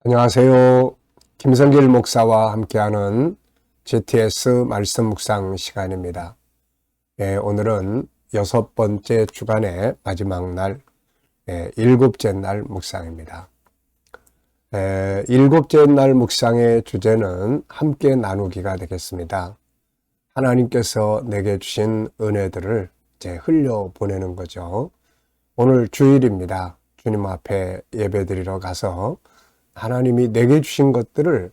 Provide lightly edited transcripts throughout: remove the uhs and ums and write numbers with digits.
안녕하세요. 김성길 목사와 함께하는 GTS 말씀 묵상 시간입니다. 오늘은 6번째 주간의 마지막 날, 7째 날 묵상입니다. 7째 날 묵상의 주제는 함께 나누기가 되겠습니다. 하나님께서 내게 주신 은혜들을 이제 흘려보내는 거죠. 오늘 주일입니다. 주님 앞에 예배드리러 가서 하나님이 내게 주신 것들을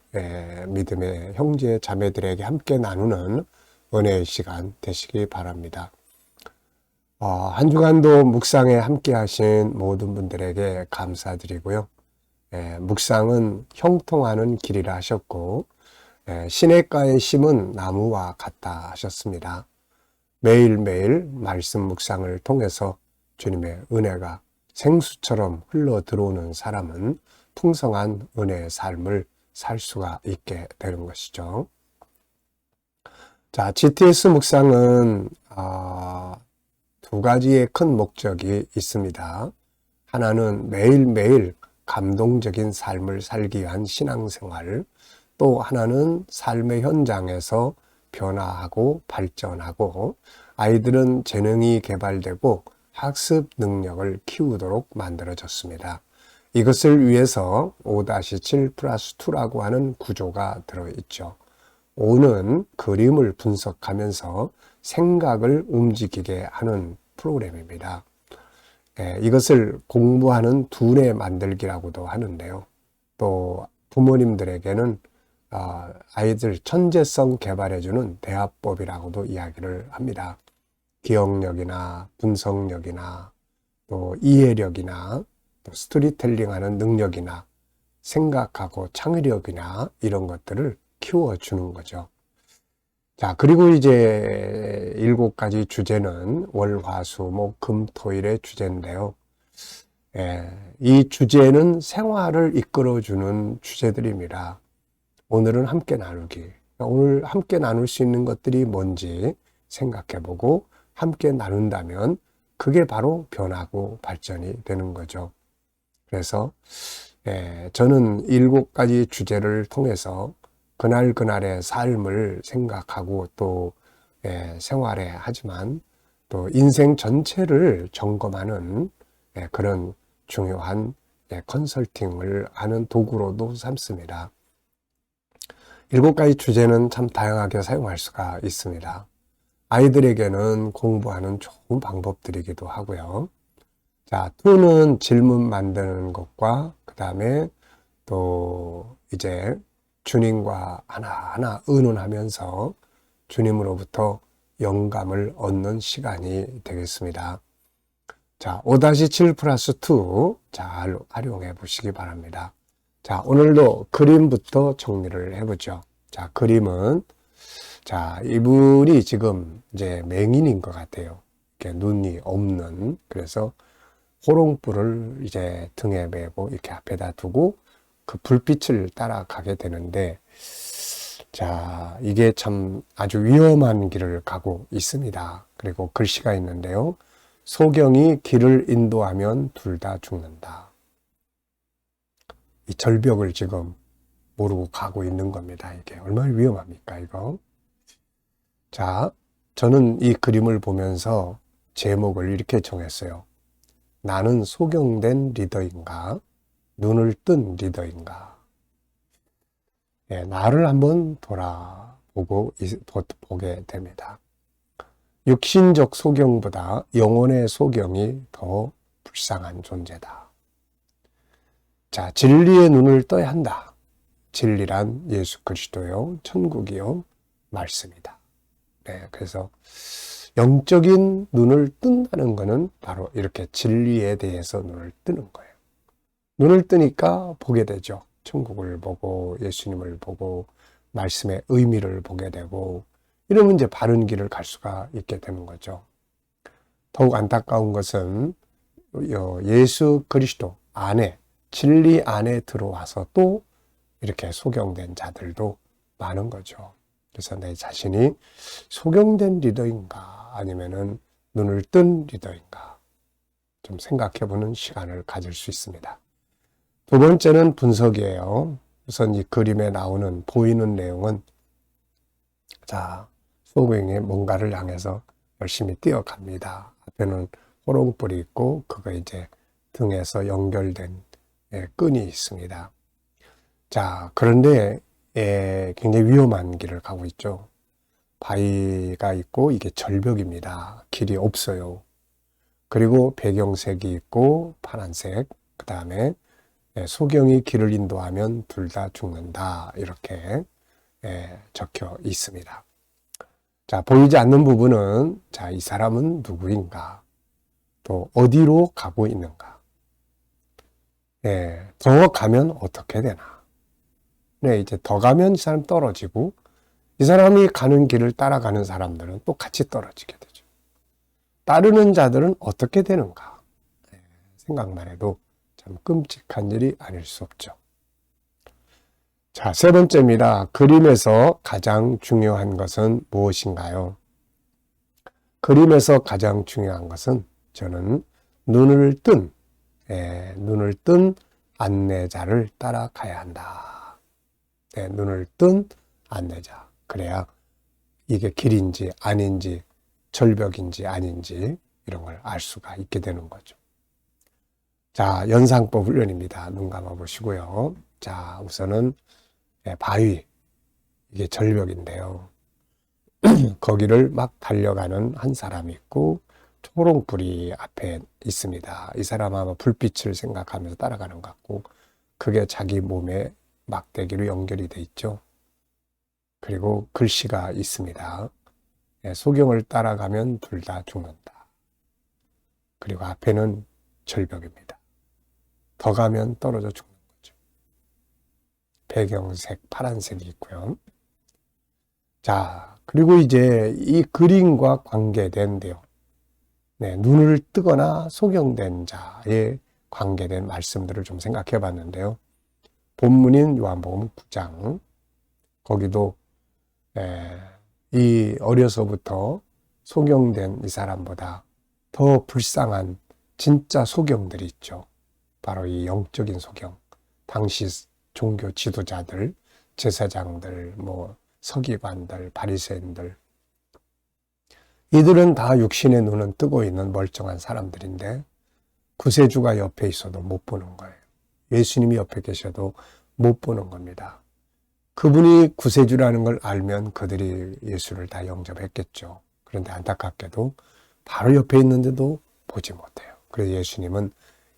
믿음의 형제 자매들에게 함께 나누는 은혜의 시간 되시기 바랍니다. 한 주간도 묵상에 함께 하신 모든 분들에게 감사드리고요. 묵상은 형통하는 길이라 하셨고 시냇가에 심은 나무와 같다 하셨습니다. 매일매일 말씀 묵상을 통해서 주님의 은혜가 생수처럼 흘러 들어오는 사람은 풍성한 은혜의 삶을 살 수가 있게 되는 것이죠. 자, GTS 묵상은 두 가지의 큰 목적이 있습니다. 하나는 매일매일 감동적인 삶을 살기 위한 신앙생활, 또 하나는 삶의 현장에서 변화하고 발전하고 아이들은 재능이 개발되고 학습 능력을 키우도록 만들어졌습니다. 이것을 위해서 5-7 플러스 2라고 하는 구조가 들어있죠. 5는 그림을 분석하면서 생각을 움직이게 하는 프로그램입니다. 이것을 공부하는 두뇌 만들기라고도 하는데요. 또 부모님들에게는 아이들 천재성 개발해주는 대화법이라고도 이야기를 합니다. 기억력이나 분석력이나 또 이해력이나 또 스토리텔링하는 능력이나 생각하고 창의력이나 이런 것들을 키워주는 거죠. 자, 그리고 이제 7가지 주제는 월, 화, 수, 목, 금, 토일의 주제인데요. 이 주제는 생활을 이끌어주는 주제들입니다. 오늘은 함께 나누기. 오늘 함께 나눌 수 있는 것들이 뭔지 생각해보고 함께 나눈다면 그게 바로 변하고 발전이 되는 거죠. 그래서 저는 7가지 주제를 통해서 그날그날의 삶을 생각하고 또 생활에 하지만 또 인생 전체를 점검하는 그런 중요한 컨설팅을 하는 도구로도 삼습니다. 7가지 주제는 참 다양하게 사용할 수가 있습니다. 아이들에게는 공부하는 좋은 방법들이기도 하고요. 자, 2는 질문 만드는 것과 그 다음에 또 이제 주님과 하나하나 의논하면서 주님으로부터 영감을 얻는 시간이 되겠습니다. 자, 5-7 플러스 2 잘 활용해 보시기 바랍니다. 자, 오늘도 그림부터 정리를 해보죠. 자, 그림은 자, 이분이 지금 이제 맹인인 것 같아요. 이렇게 눈이 없는. 그래서 호롱불을 이제 등에 메고 이렇게 앞에다 두고 그 불빛을 따라가게 되는데, 자, 이게 참 아주 위험한 길을 가고 있습니다. 그리고 글씨가 있는데요. 소경이 길을 인도하면 둘 다 죽는다. 이 절벽을 지금 모르고 가고 있는 겁니다. 이게 얼마나 위험합니까, 이거? 자, 저는 이 그림을 보면서 제목을 이렇게 정했어요. 나는 소경된 리더인가? 눈을 뜬 리더인가? 나를 한번 보게 됩니다. 육신적 소경보다 영혼의 소경이 더 불쌍한 존재다. 자, 진리의 눈을 떠야 한다. 진리란 예수 그리스도요, 천국이요, 말씀이다. 그래서 영적인 눈을 뜬다는 것은 바로 이렇게 진리에 대해서 눈을 뜨는 거예요. 눈을 뜨니까 보게 되죠. 천국을 보고 예수님을 보고 말씀의 의미를 보게 되고 이러면 이제 바른 길을 갈 수가 있게 되는 거죠. 더욱 안타까운 것은 예수 그리스도 안에 진리 안에 들어와서 또 이렇게 소경된 자들도 많은 거죠. 그래서 내 자신이 소경된 리더인가 아니면은 눈을 뜬 리더인가 좀 생각해보는 시간을 가질 수 있습니다. 두 번째는 분석이에요. 우선 이 그림에 나오는 보이는 내용은 자, 소경이 뭔가를 향해서 열심히 뛰어갑니다. 앞에는 호롱불이 있고 그거 이제 등에서 연결된 끈이 있습니다. 자, 그런데 굉장히 위험한 길을 가고 있죠. 바위가 있고 이게 절벽입니다. 길이 없어요. 그리고 배경색이 있고 파란색, 그 다음에 소경이 길을 인도하면 둘 다 죽는다. 이렇게 적혀 있습니다. 자, 보이지 않는 부분은 자, 이 사람은 누구인가? 또 어디로 가고 있는가? 더 가면 어떻게 되나? 이제 더 가면 이 사람 떨어지고 이 사람이 가는 길을 따라가는 사람들은 또 같이 떨어지게 되죠. 따르는 자들은 어떻게 되는가? 생각만 해도 참 끔찍한 일이 아닐 수 없죠. 자, 세 번째입니다. 그림에서 가장 중요한 것은 무엇인가요? 그림에서 가장 중요한 것은 저는 눈을 뜬 안내자를 따라가야 한다. 눈을 뜬 안내자. 그래야 이게 길인지 아닌지 절벽인지 아닌지 이런 걸 알 수가 있게 되는 거죠. 자, 연상법 훈련입니다. 눈 감아 보시고요. 자, 우선은 바위, 이게 절벽인데요. 거기를 막 달려가는 한 사람이 있고 초롱불이 앞에 있습니다. 이 사람 아마 불빛을 생각하면서 따라가는 것 같고 그게 자기 몸에 막대기로 연결이 돼 있죠. 그리고 글씨가 있습니다. 소경을 따라가면 둘 다 죽는다. 그리고 앞에는 절벽입니다. 더 가면 떨어져 죽는 거죠. 배경색 파란색이 있고요. 자, 그리고 이제 이 그림과 관계된 내용, 눈을 뜨거나 소경된 자에 관계된 말씀들을 좀 생각해 봤는데요. 본문인 요한복음 9장, 거기도 이 어려서부터 소경된 이 사람보다 더 불쌍한 진짜 소경들이 있죠. 바로 이 영적인 소경, 당시 종교 지도자들, 제사장들, 서기관들, 바리새인들, 이들은 다 육신의 눈은 뜨고 있는 멀쩡한 사람들인데 구세주가 옆에 있어도 못 보는 거예요. 예수님이 옆에 계셔도 못 보는 겁니다. 그분이 구세주라는 걸 알면 그들이 예수를 다 영접했겠죠. 그런데 안타깝게도 바로 옆에 있는데도 보지 못해요. 그래서 예수님은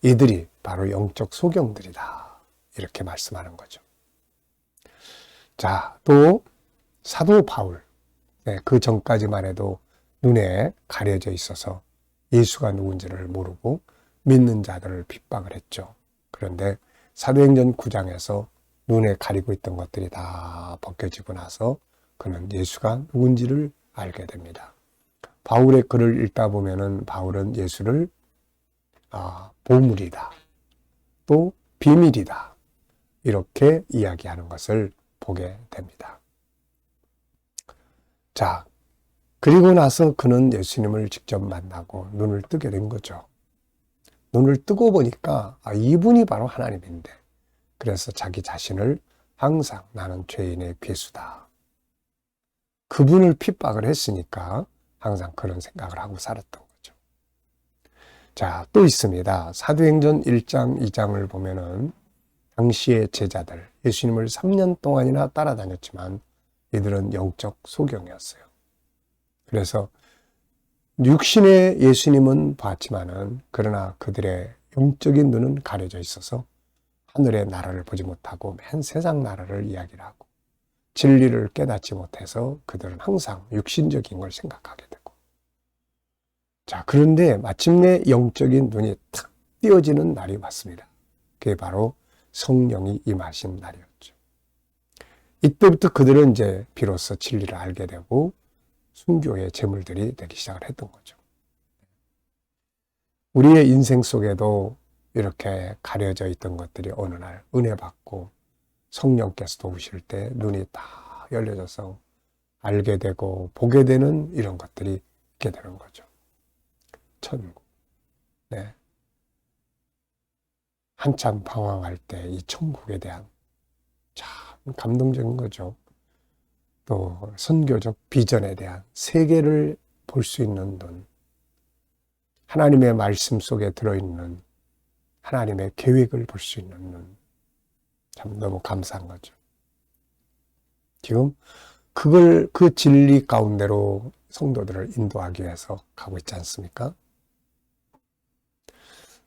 이들이 바로 영적 소경들이다. 이렇게 말씀하는 거죠. 자, 또 사도 바울, 그 전까지만 해도 눈에 가려져 있어서 예수가 누군지를 모르고 믿는 자들을 핍박을 했죠. 그런데 사도행전 9장에서 눈에 가리고 있던 것들이 다 벗겨지고 나서 그는 예수가 누군지를 알게 됩니다. 바울의 글을 읽다 보면은 바울은 예수를 보물이다, 또 비밀이다, 이렇게 이야기하는 것을 보게 됩니다. 자, 그리고 나서 그는 예수님을 직접 만나고 눈을 뜨게 된 거죠. 눈을 뜨고 보니까 이분이 바로 하나님인데, 그래서 자기 자신을 항상 나는 죄인의 괴수다. 그분을 핍박을 했으니까 항상 그런 생각을 하고 살았던 거죠. 자, 또 있습니다. 사도행전 1장, 2장을 보면은 당시의 제자들, 예수님을 3년 동안이나 따라다녔지만 이들은 영적 소경이었어요. 그래서 육신의 예수님은 봤지만은 그러나 그들의 영적인 눈은 가려져 있어서 하늘의 나라를 보지 못하고 맨 세상 나라를 이야기를 하고 진리를 깨닫지 못해서 그들은 항상 육신적인 걸 생각하게 되고, 자, 그런데 마침내 영적인 눈이 탁 띄어지는 날이 왔습니다. 그게 바로 성령이 임하신 날이었죠. 이때부터 그들은 이제 비로소 진리를 알게 되고 순교의 제물들이 되기 시작을 했던 거죠. 우리의 인생 속에도 이렇게 가려져 있던 것들이 어느 날 은혜 받고 성령께서 도우실 때 눈이 다 열려져서 알게 되고 보게 되는 이런 것들이 있게 되는 거죠. 천국. 한참 방황할 때 이 천국에 대한 참 감동적인 거죠. 또 선교적 비전에 대한 세계를 볼 수 있는 눈, 하나님의 말씀 속에 들어있는 하나님의 계획을 볼 수 있는 눈, 참 너무 감사한 거죠. 지금 그 진리 가운데로 성도들을 인도하기 위해서 가고 있지 않습니까?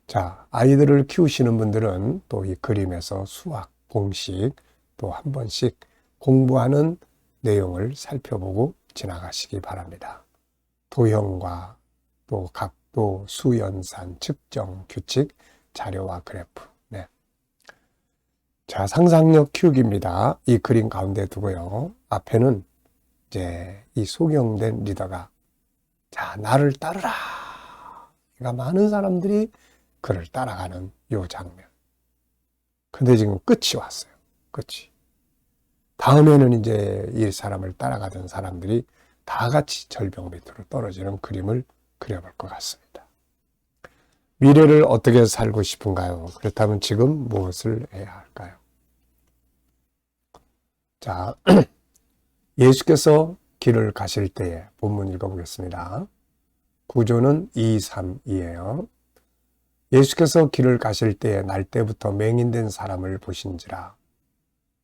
자, 아이들을 키우시는 분들은 또 이 그림에서 수학, 공식 또 한 번씩 공부하는 내용을 살펴보고 지나가시기 바랍니다. 도형과 또 각도, 수연산, 측정, 규칙, 자료와 그래프. 네. 자, 상상력 키우기입니다. 이 그림 가운데 두고요. 앞에는 이제 이 소경된 리더가 자, 나를 따르라. 그러니까 많은 사람들이 그를 따라가는 요 장면. 근데 지금 끝이 왔어요. 끝이. 다음에는 이제 이 사람을 따라가던 사람들이 다 같이 절벽 밑으로 떨어지는 그림을 그려볼 것 같습니다. 미래를 어떻게 살고 싶은가요? 그렇다면 지금 무엇을 해야 할까요? 자, 예수께서 길을 가실 때에 본문 읽어보겠습니다. 구조는 2, 3이에요. 예수께서 길을 가실 때에 날때부터 맹인된 사람을 보신지라.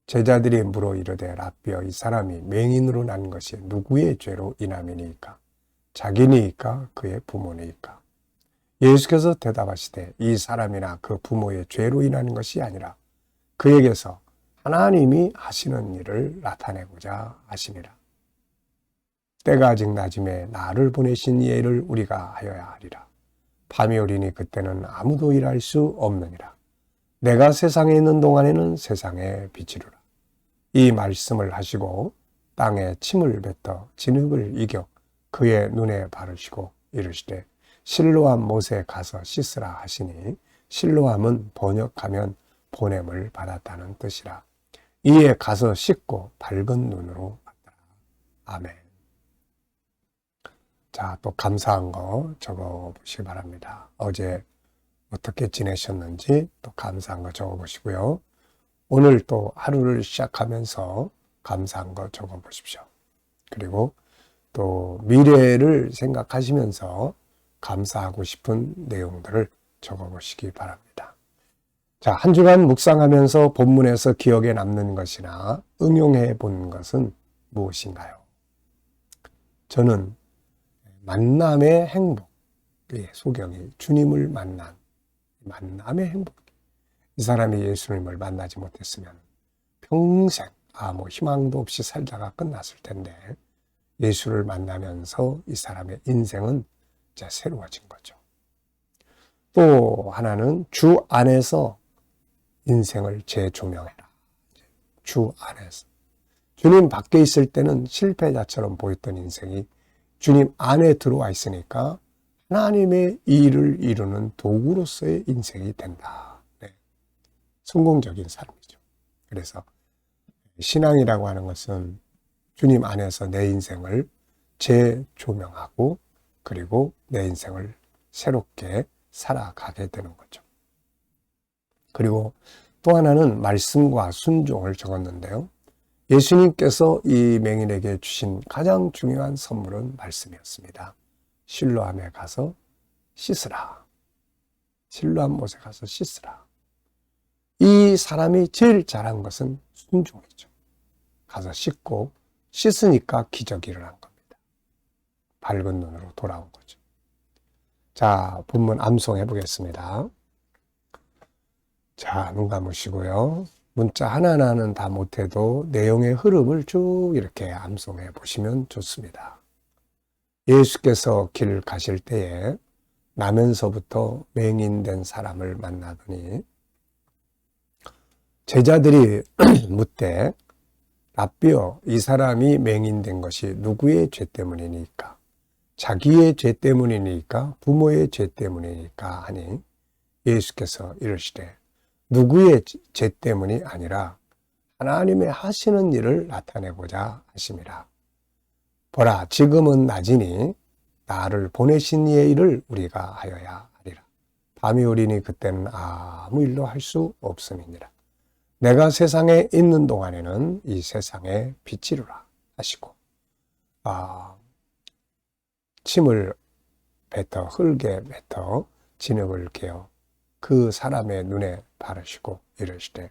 제자들이 물어 이르되 라삐어 이 사람이 맹인으로 난 것이 누구의 죄로 인함이니까? 자기니까 그의 부모니까? 예수께서 대답하시되 이 사람이나 그 부모의 죄로 인한 것이 아니라 그에게서 하나님이 하시는 일을 나타내고자 하시니라. 때가 아직 낮음에 나를 보내신 이의 일을 우리가 하여야 하리라. 밤이 오리니 그때는 아무도 일할 수 없느니라. 내가 세상에 있는 동안에는 세상의 빛이루라. 이 말씀을 하시고 땅에 침을 뱉어 진흙을 이겨 그의 눈에 바르시고 이르시되 실로암 못에 가서 씻으라 하시니 실로암은 번역하면 보냄을 받았다는 뜻이라. 이에 가서 씻고 밝은 눈으로 왔더라. 아멘. 자, 또 감사한 거 적어보시기 바랍니다. 어제 어떻게 지내셨는지 또 감사한 거 적어보시고요. 오늘 또 하루를 시작하면서 감사한 거 적어보십시오. 그리고 또 미래를 생각하시면서 감사하고 싶은 내용들을 적어보시기 바랍니다. 자, 한 주간 묵상하면서 본문에서 기억에 남는 것이나 응용해 본 것은 무엇인가요? 저는 만남의 행복, 소경이 주님을 만난 만남의 행복. 이 사람이 예수님을 만나지 못했으면 평생 희망도 없이 살다가 끝났을 텐데 예수를 만나면서 이 사람의 인생은 이제 새로워진 거죠. 또 하나는 주 안에서 인생을 재조명해라. 주 안에서. 주님 밖에 있을 때는 실패자처럼 보였던 인생이 주님 안에 들어와 있으니까 하나님의 일을 이루는 도구로서의 인생이 된다. 네. 성공적인 삶이죠. 그래서 신앙이라고 하는 것은 주님 안에서 내 인생을 재조명하고 그리고 내 인생을 새롭게 살아가게 되는 거죠. 그리고 또 하나는 말씀과 순종을 적었는데요. 예수님께서 이 맹인에게 주신 가장 중요한 선물은 말씀이었습니다. 실로암에 가서 씻으라. 실로암 못에 가서 씻으라. 이 사람이 제일 잘한 것은 순종이죠. 가서 씻고 씻으니까 기적이 일어난 겁니다. 밝은 눈으로 돌아온 거죠. 자, 본문 암송해 보겠습니다. 자, 눈 감으시고요. 문자 하나하나는 다 못해도 내용의 흐름을 쭉 이렇게 암송해 보시면 좋습니다. 예수께서 길을 가실 때에 나면서부터 맹인된 사람을 만나더니 제자들이 묻되 라삐어 이 사람이 맹인된 것이 누구의 죄 때문이니까? 자기의 죄 때문이니까? 부모의 죄 때문이니까? 하니 예수께서 이르시되 누구의 죄 때문이 아니라 하나님의 하시는 일을 나타내고자 하심이라. 보라, 지금은 낮이니 나를 보내신 이의 일을 우리가 하여야 하리라. 밤이 오리니 그때는 아무 일도 할 수 없음이니라. 내가 세상에 있는 동안에는 이 세상의 빛이루라 하시고 침을 뱉어 흙에 뱉어 진흙을 개어 그 사람의 눈에 바르시고 이르시되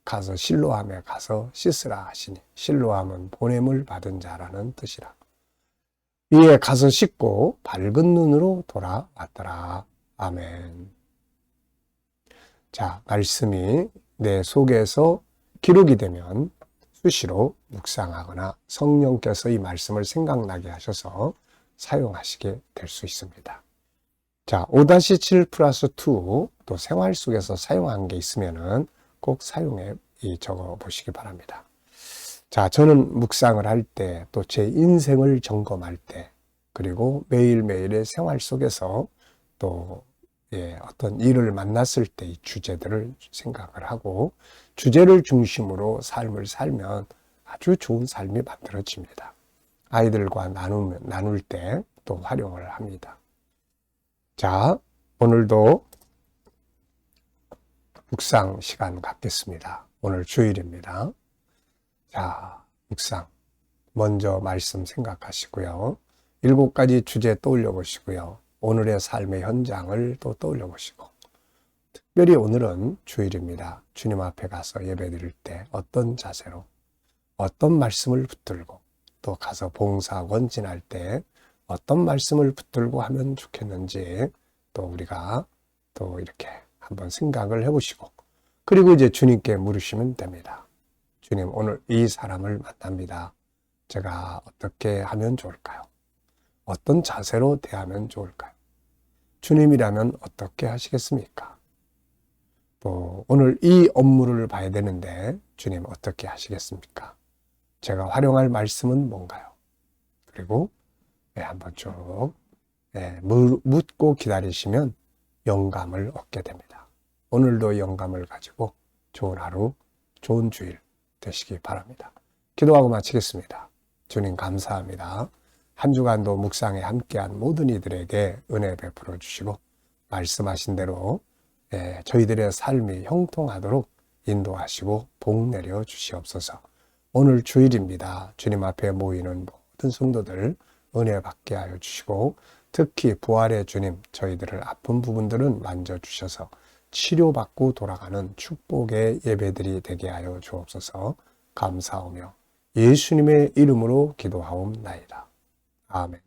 가서 실로암에 가서 씻으라 하시니 실로암은 보냄을 받은 자라는 뜻이라. 이에 가서 씻고 밝은 눈으로 돌아왔더라. 아멘. 자, 말씀이 내 속에서 기록이 되면 수시로 묵상하거나 성령께서 이 말씀을 생각나게 하셔서 사용하시게 될 수 있습니다. 자, 5-7 플러스 2 또 생활 속에서 사용한 게 있으면은 꼭 사용해 적어 보시기 바랍니다. 자, 저는 묵상을 할 때 또 제 인생을 점검할 때 그리고 매일매일의 생활 속에서 또 어떤 일을 만났을 때 이 주제들을 생각을 하고 주제를 중심으로 삶을 살면 아주 좋은 삶이 만들어집니다. 아이들과 나눌 때 또 활용을 합니다. 자, 오늘도 묵상 시간 갖겠습니다. 오늘 주일입니다. 자, 묵상. 먼저 말씀 생각하시고요. 7가지 주제 떠올려 보시고요. 오늘의 삶의 현장을 또 떠올려 보시고 특별히 오늘은 주일입니다. 주님 앞에 가서 예배 드릴 때 어떤 자세로 어떤 말씀을 붙들고 또 가서 봉사 권진할 때 어떤 말씀을 붙들고 하면 좋겠는지 또 우리가 또 이렇게 한번 생각을 해보시고 그리고 이제 주님께 물으시면 됩니다. 주님, 오늘 이 사람을 만납니다. 제가 어떻게 하면 좋을까요? 어떤 자세로 대하면 좋을까요? 주님이라면 어떻게 하시겠습니까? 또 오늘 이 업무를 봐야 되는데 주님 어떻게 하시겠습니까? 제가 활용할 말씀은 뭔가요? 그리고 한번 쭉 묻고 기다리시면 영감을 얻게 됩니다. 오늘도 영감을 가지고 좋은 하루, 좋은 주일 되시기 바랍니다. 기도하고 마치겠습니다. 주님 감사합니다. 한 주간도 묵상에 함께한 모든 이들에게 은혜 베풀어 주시고 말씀하신 대로 저희들의 삶이 형통하도록 인도하시고 복 내려 주시옵소서. 오늘 주일입니다. 주님 앞에 모이는 모든 성도들 은혜 받게 하여 주시고 특히 부활의 주님 저희들을 아픈 부분들은 만져주셔서 치료받고 돌아가는 축복의 예배들이 되게 하여 주옵소서. 감사하며 예수님의 이름으로 기도하옵나이다. 아멘.